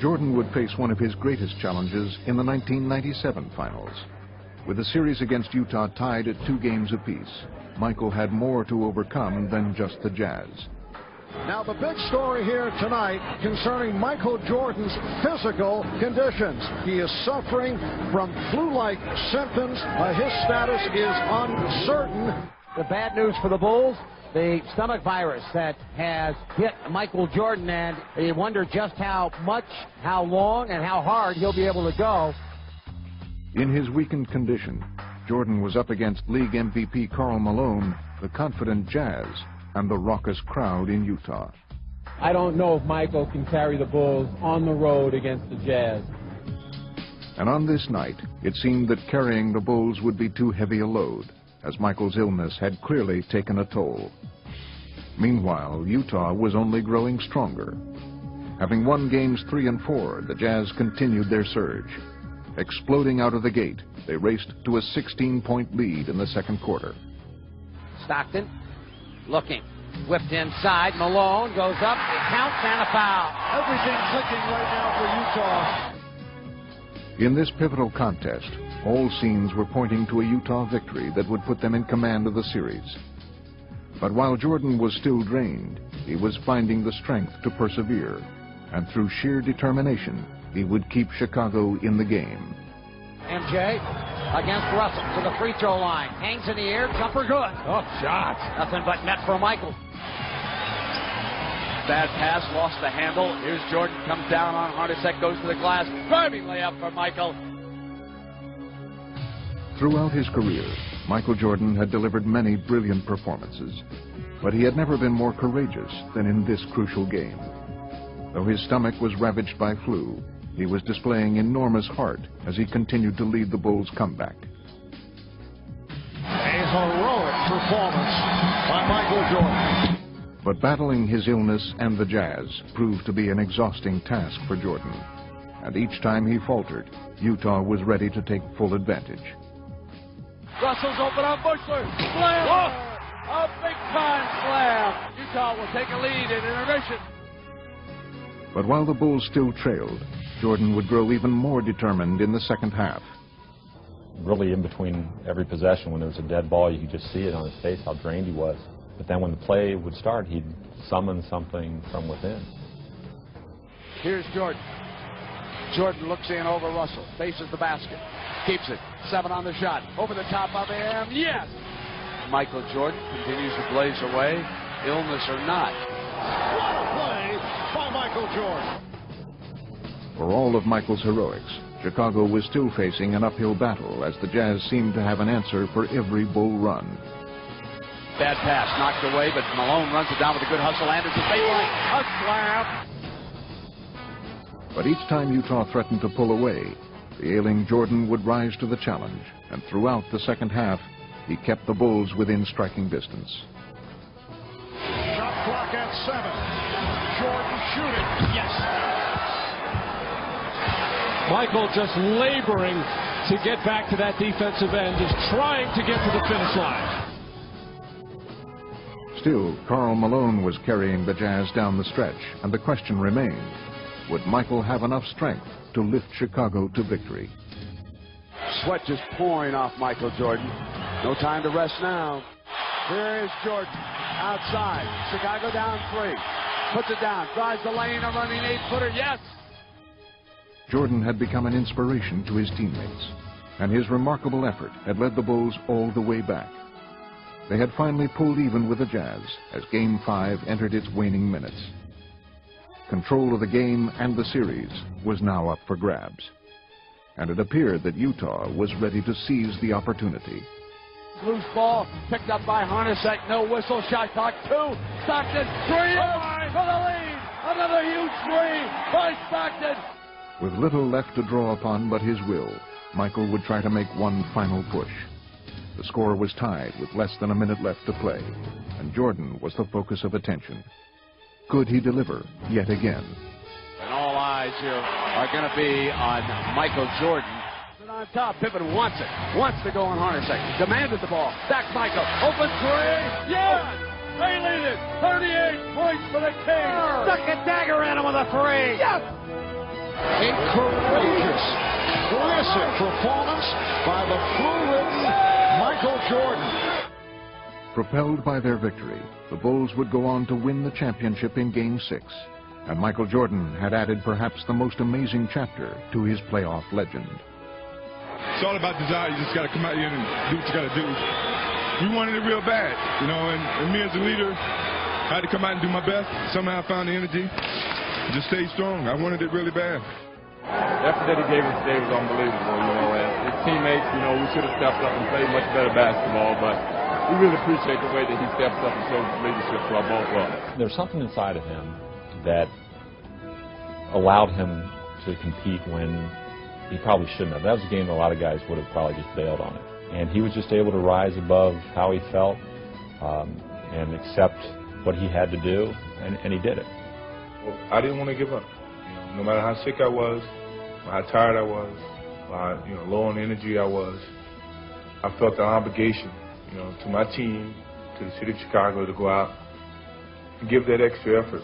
Jordan would face one of his greatest challenges in the 1997 finals. With the series against Utah tied at 2 games apiece, Michael had more to overcome than just the Jazz. Now the big story here tonight concerning Michael Jordan's physical conditions. He is suffering from flu-like symptoms. His status is uncertain. The bad news for the Bulls, the stomach virus that has hit Michael Jordan, and you wonder just how much, how long, and how hard he'll be able to go. In his weakened condition, Jordan was up against league MVP Karl Malone, the confident Jazz, and the raucous crowd in Utah. I don't know if Michael can carry the Bulls on the road against the Jazz. And on this night, it seemed that carrying the Bulls would be too heavy a load, as Michael's illness had clearly taken a toll. Meanwhile, Utah was only growing stronger. Having won games 3 and 4, the Jazz continued their surge. Exploding out of the gate, they raced to a 16-point lead in the second quarter. Stockton looking, whipped inside, Malone goes up, it counts, and a foul. Everything clicking right now for Utah. In this pivotal contest, all signs were pointing to a Utah victory that would put them in command of the series. But while Jordan was still drained, he was finding the strength to persevere, and through sheer determination, he would keep Chicago in the game. MJ against Russell to the free throw line. Hangs in the air, jumper good. Oh, shot. Nothing but net for Michael. Bad pass, lost the handle. Here's Jordan, comes down on Hornacek, goes to the glass. Driving layup for Michael. Throughout his career, Michael Jordan had delivered many brilliant performances, but he had never been more courageous than in this crucial game. Though his stomach was ravaged by flu, he was displaying enormous heart as he continued to lead the Bulls' comeback. A heroic performance by Michael Jordan. But battling his illness and the Jazz proved to be an exhausting task for Jordan. And each time he faltered, Utah was ready to take full advantage. Russell's open on Bushler. Slam! Oh, a big-time slam. Utah will take a lead in intermission. But while the Bulls still trailed, Jordan would grow even more determined in the second half. Really, in between every possession, when there was a dead ball, you could just see it on his face how drained he was. But then when the play would start, he'd summon something from within. Here's Jordan. Jordan looks in over Russell, faces the basket, keeps it. 7 on the shot, over the top of him, yes! Michael Jordan continues to blaze away, illness or not. What a play by Michael Jordan. For all of Michael's heroics, Chicago was still facing an uphill battle as the Jazz seemed to have an answer for every Bull run. Bad pass, knocked away, but Malone runs it down with a good hustle, and it's a baseline, a slam! But each time Utah threatened to pull away, the ailing Jordan would rise to the challenge, and throughout the second half, he kept the Bulls within striking distance. Shot clock at 7. Jordan shooting. Yes. Michael just laboring to get back to that defensive end, just trying to get to the finish line. Still, Karl Malone was carrying the Jazz down the stretch, and the question remained, would Michael have enough strength to lift Chicago to victory? Sweat just pouring off Michael Jordan. No time to rest now. Here is Jordan outside. Chicago down 3. Puts it down. Drives the lane. A running 8-footer. Yes! Jordan had become an inspiration to his teammates, and his remarkable effort had led the Bulls all the way back. They had finally pulled even with the Jazz as Game 5 entered its waning minutes. Control of the game and the series was now up for grabs, and it appeared that Utah was ready to seize the opportunity. Loose ball picked up by Hornacek. No whistle. Shot clock 2. Stockton 3. For the lead. Another huge 3 by Stockton. With little left to draw upon but his will, Michael would try to make one final push. The score was tied with less than a minute left to play, and Jordan was the focus of attention. Could he deliver yet again? And all eyes here are going to be on Michael Jordan. And on top, Pippen wants it. Wants to go on Hornacek. Demanded the ball. Back Michael. Open 3. Yes! They lead it. 38 points for the Kings. Stuck a dagger in him with a 3. Yes! A courageous, classic performance by the flu-ridden Michael Jordan. Propelled by their victory, the Bulls would go on to win the championship in Game 6, and Michael Jordan had added perhaps the most amazing chapter to his playoff legend. It's all about desire. You just got to come out here and do what you got to do. We wanted it real bad, you know, and me as a leader, I had to come out and do my best. Somehow I found the energy to just stay strong. I wanted it really bad. The effort that he gave us today was unbelievable, you know, and his teammates, you know, we should have stepped up and played much better basketball, but we really appreciate the way that he steps up and shows his leadership to our ball club. There's something inside of him that allowed him to compete when he probably shouldn't have. That was a game a lot of guys would have probably just bailed on it. And he was just able to rise above how he felt and accept what he had to do, and he did it. Well, I didn't want to give up. No matter how sick I was, how tired I was, how low on energy I was, I felt an obligation, to my team, to the city of Chicago, to go out and give that extra effort.